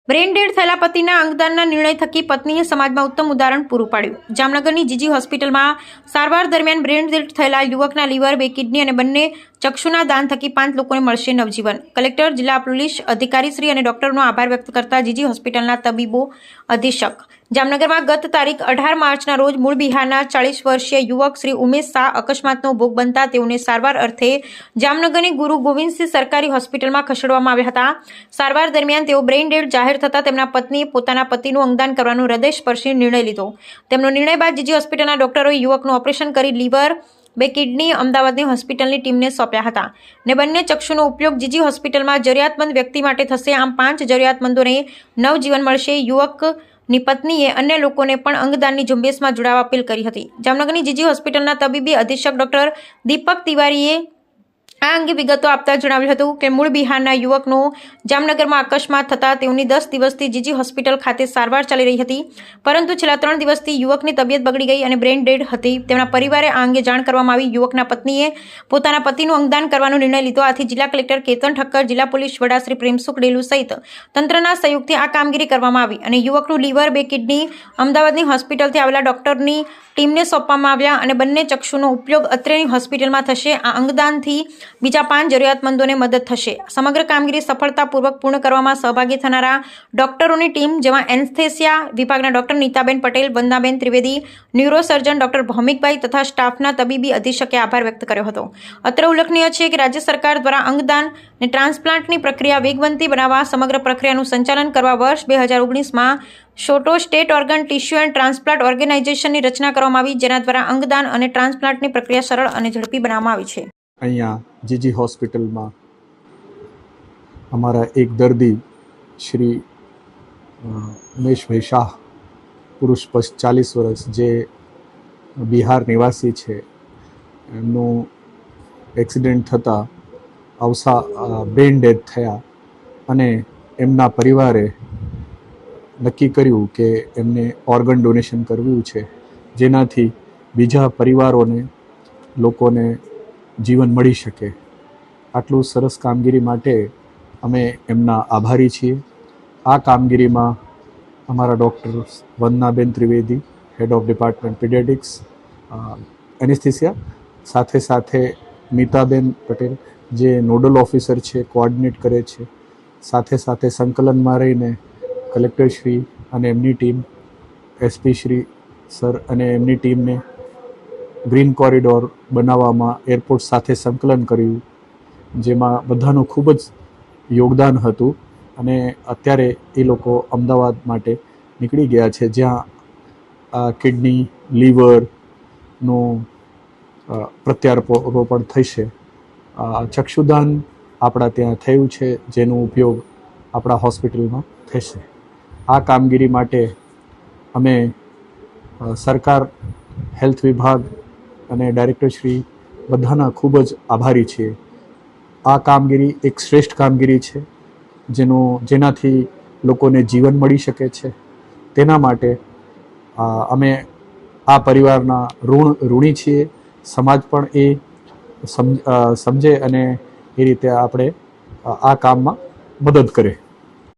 Brain dead થયેલા પતિના અંગદાનના નિર્ણય થકી પત્નીએ સમાજમાં ઉત્તમ ઉદાહરણ પૂરું પાડ્યું। જામનગરની જીજી હોસ્પિટલમાં સારવાર દરમિયાન બ્રેઇન ડેડ થયેલા યુવકના લીવર, 2 કિડની અને બંને ચક્ષુના દાન થકી 5 લોકોને મળશે નવજીવન। કલેક્ટર, જિલ્લા પોલીસ અધિકારીશ્રી અને ડોક્ટરનો આભાર વ્યક્ત કરતા જીજી હોસ્પિટલના તબીબો અધિક્ષક જામનગરમાં ગત તારીખ 18 માર્ચના રોજ મૂળ બિહારના 40 વર્ષીય યુવક શ્રી ઉમેશ શાહ અકસ્માતનો ભોગ બનતા તેઓને સારવાર અર્થે જામનગરની ગુરુ ગોવિંદસિંહ સરકારી હોસ્પિટલમાં ખસેડવામાં આવ્યા હતા। સારવાર દરમિયાન તેઓ બ્રેઇન ડેડ જાહેર થતા તેમના પત્નીએ પોતાના પતિનું અંગદાન કરવાનો હૃદયસ્પર્શી નિર્ણય લીધો। તેમનો નિર્ણય બાદ જીજી હોસ્પિટલના ડોક્ટરોએ યુવકનું ઓપરેશન કરી લીવર, 2 કિડની અમદાવાદની હોસ્પિટલની ટીમને સોંપ્યા હતા ને બંને ચક્ષુનો ઉપયોગ જીજી હોસ્પિટલમાં જરૂરિયાતમંદ વ્યક્તિ માટે થશે। આમ 5 જરૂરિયાતમંદોને નવજીવન મળશે। યુવકની પત્નીએ અન્ય લોકોને પણ અંગદાનની ઝુંબેશમાં જોડાવા અપીલ કરી હતી। જામનગરની જીજી હોસ્પિટલના તબીબી અધિક્ષક ડોક્ટર દીપક તિવારીએ આ અંગે વિગતો આપતા જણાવ્યું હતું કે મૂળ બિહારના યુવકનો જામનગરમાં અકસ્માત થતાં તેઓની 10 દિવસથી જીજી હોસ્પિટલ ખાતે સારવાર ચાલી રહી હતી, પરંતુ છેલ્લા 3 દિવસથી યુવકની તબિયત બગડી ગઈ અને બ્રેઇન ડેડ હતી। તેમના પરિવારે આ અંગે જાણ કરવામાં આવી। યુવકના પત્નીએ પોતાના પતિનું અંગદાન કરવાનો નિર્ણય લીધો। આથી જિલ્લા કલેક્ટર કેતન ઠક્કર, જિલ્લા પોલીસ વડા શ્રી પ્રેમસુખ ડેલુ સહિત તંત્રના સહયોગથી આ કામગીરી કરવામાં આવી અને યુવકનું લીવર, 2 કિડની અમદાવાદની હોસ્પિટલથી આવેલા ડોક્ટરની ટીમને સોંપવામાં આવ્યા અને બંને ચક્ષુનો ઉપયોગ અત્રેની હોસ્પિટલમાં થશે। આ અંગદાનથી બીજા 5 જરૂરિયાતમંદોને મદદ થશે। સમગ્ર કામગીરી સફળતાપૂર્વક પૂર્ણ કરવામાં સહભાગી થનારા ડોક્ટરોની ટીમ, જેમાં એનેસ્થેસિયા વિભાગના doctor Nitaben Patel, વંદનાબેન Trivedi, neurosurgeon doctor Bhaumikbhai તથા સ્ટાફના તબીબી અધિક્ષકે આભાર વ્યક્ત કર્યો હતો। અત્રે ઉલ્લેખનીય છે કે રાજ્ય સરકાર દ્વારા અંગદાન અને ટ્રાન્સપ્લાન્ટની પ્રક્રિયા વેગવંતી બનાવવા સમગ્ર પ્રક્રિયાનું સંચાલન કરવા વર્ષ 2019માં SOTTO state organ tissue and transplant ઓર્ગેનાઇઝેશનની રચના કરવામાં આવી, જેના દ્વારા અંગદાન અને ટ્રાન્સપ્લાન્ટની પ્રક્રિયા સરળ અને ઝડપી બનાવવામાં આવી છે। અહીંયા જીજી હોસ્પિટલમાં અમારા એક દર્દી શ્રી ઉમેશભાઈ શાહ, પુરુષ 40 વર્ષ, જે બિહાર નિવાસી છે, એમનું એક્સિડન્ટ થતાં બ્રેઇન ડેડ થયા અને એમના પરિવારે નક્કી કર્યું કે એમને ઓર્ગન ડોનેશન કરવું છે, જેનાથી બીજા પરિવારોને, લોકોને જીવન મળી શકે। આટલું સરસ કામગીરી માટે અમે એમના આભારી છીએ। આ કામગીરીમાં અમારા doctor Vandanaben Trivedi, head of department paediatrics anaesthesia, સાથે સાથે નીતાબેન પટેલ, જે નોડલ ઓફિસર છે, કોઓર્ડિનેટ કરે છે, સાથે સાથે સંકલનમાં રહીને કલેક્ટરશ્રી અને એમની ટીમ, એસપી શ્રી સર અને એમની ટીમને ગ્રીન કોરિડોર બનાવવામાં એરપોર્ટ સાથે સંકલન કર્યું, જેમાં બધાનું ખૂબ જ યોગદાન હતું અને અત્યારે એ લોકો અમદાવાદ માટે નીકળી ગયા છે, જ્યાં કિડની, લીવરનું પ્રત્યારોપણ થશે। ચક્ષુદાન આપણા ત્યાં થયું છે, જેનો ઉપયોગ આપણા હોસ્પિટલમાં થશે। આ કામગીરી માટે અમે સરકાર, હેલ્થ વિભાગ અને ડાયરેક્ટરશ્રી બધાના ખૂબ જ આભારી છીએ। આ કામગીરી એક શ્રેષ્ઠ કામગીરી છે, જેનાથી લોકોને જીવન મળી શકે છે। તેના માટે અમે આ પરિવારના ઋણી છીએ। સમાજ પણ એ સમજે અને એ રીતે આપણે આ કામમાં મદદ કરે।